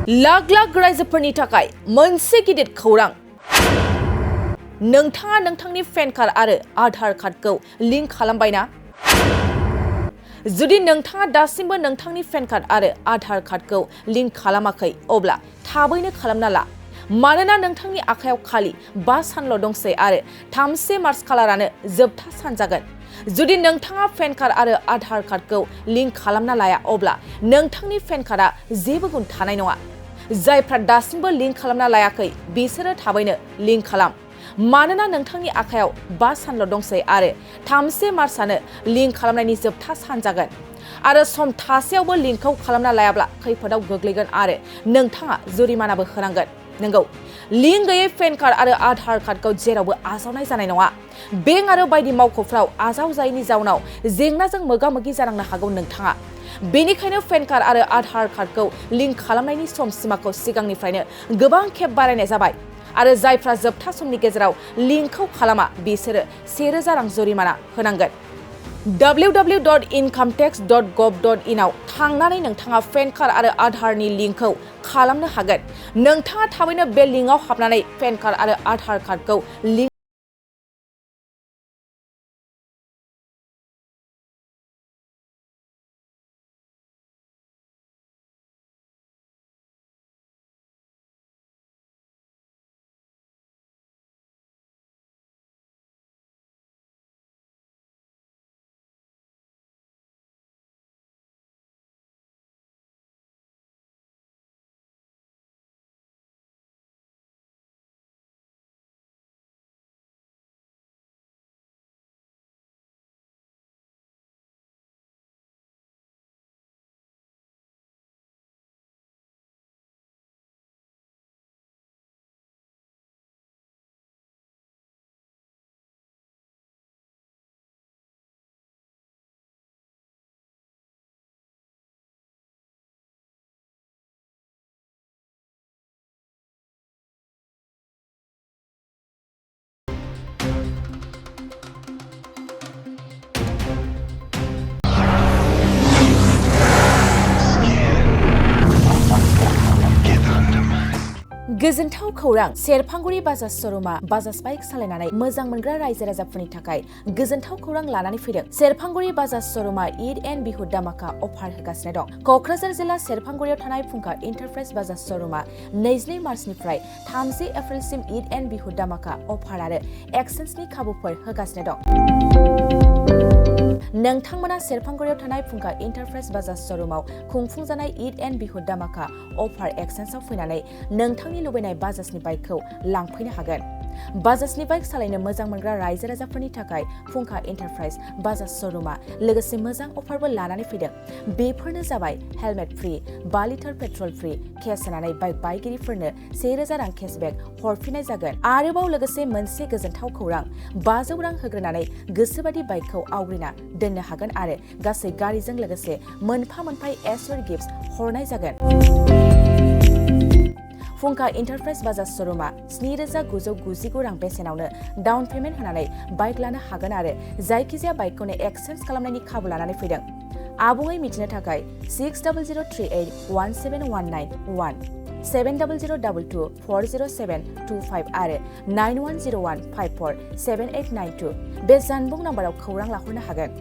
लाख लाख रायजोफोरनि थाखाय मोनसे गिदिर खौरां नोंथाङा नोंथांनि पेन कार्ड आरो आधार कार्डखौ लिंक खालामबायना जुदि नोंथाङा दासिमबो नोंथांनि पेन कार्ड आरो आधार कार्डखौ लिंक खालामाखै अब्ला थाबैनो खालामना ला मानोना नोंथांनि आखायाव खालि 5 सानल' दंसै आरो 3 मार्च खालारानो जोबथा सान जागोन जुदि नोंथाङा पेन कार्ड आरो आधार कार्डखौ लिंक खालामना लाया अब्ला नोंथांनि पेन कार्डआ जेबो गुन थानाय नङा जायफ्रा दासिमबो लिंक खालामना लायाखै बिसोरो थाबैनो लिंक खालाम मानोना नोंथांनि आखायाव 5 सानल' दंसै आरो 3 मार्चआनो लिंक खालामनायनि जोबथा सान जागोन आरो सम थासेयावबो लिंकखौ खालामना लायाब्ला खैफोदाव गोग्लैगोन आरो नोंथाङा जुरिमानाबो होनांगोन नंगौ लिंक गैयै पेन कार्ड आरो आधार कार्डखौ जेरावबो आजावनाय जानाय नङा बेंक आरो बायदि मावख'फ्राव आजावजायैनि जाउनाव जेंनाजों मोगा-मोगि जानांनो हागौ नोंथाङा बेनिखायनो पेन कार्ड आरो आधार कार्डखौ लिंक खालामनायनि सम सीमाखौ सिगांनिफ्रायनो गोबां खेब बारायनाय जाबाय आरो जायफ्रा जोबथा समनि गेजेराव लिंकखौ खालामा बिसोरो 1000 रां जुरिमाना होनांगोन www.incometax.gov.in आव थांनानै नोंथाङा पेन कार्ड आरो आधारनि लिंकखौ खालामनो हागोन नोंथाङा थाबैनो बे लिंकआव हाबनानै पेन कार्ड आरो आधार कार्डखौ लिंक गोजोनथाव खौरां सेरफांगुरि बाजाज श'रुमा बाजाज बाइक सालायनानै मोजां मोनग्रा रायजो राजाफोरनि थाखाय गोजोनथाव खौरां लानानै फैदों सेरफांगुरि बाजाज श'रुमा ईद एन्ड बिहु दामाका अफार होगासिनो दं क'क्राझार जिल्ला सेरफांगुरियाव थानाय फुंखा एन्टारप्राइज बाजाज श'रुमा 22 मार्चनिफ्राय 30 एप्रिलसिम ईद एन्ड बिहु दामाका अफार आरो एक्सेन्सनि खाबुफोर होगासिनो दं नोंथांमोना सेरफांगुरियाव थानाय फुंखा एन्टारप्राइज बाजाज श'रुमाव खुंफुंजानाय ईद एन्ड बिहु दामाका अफार एक्सेन्सआव फैनानै नोंथांनि लुबैनाय बाजाजनि बाइकखौ लांफैनो हागोन बाजाजनि बाइक सालायनो मोजां मोनग्रा रायजो राजाफोरनि थाखाय फुंखा एन्टारप्राइज बाजाज श'रुमा लोगोसे मोजां अफारबो लानानै फैदों बेफोरनो जाबाय helmet free 5 litre petrol free case होनानै बाइक बायगिरिफोरनो 1000 रां केसबेक हरफिननाय जागोन आरोबाव लोगोसे मोनसे गोजोनथाव खौरां 500 रां होग्रोनानै गोसोबादि बाइकखौ आवग्रिना दोननो हागोन आरो गासै गारिजों लोगोसे मोनफा एसर गिफ्ट हरनाय जागोन फुंखा एन्टारप्राइज बाजाज श'रुमा 7999 रां बेसेनावनो डाउन पेमेन्ट होनानै बाइक लानो हागोन आरो जायखिजाया बाइकखौनो एक्सचेन्ज खालामनायनि खाबु लानानै फैदों आबुङै मिथिनो थाखाय 6003817191 7002240725 आरो 9101547892 बे जानबुं नाम्बाराव खौरां लाहरनो हागोन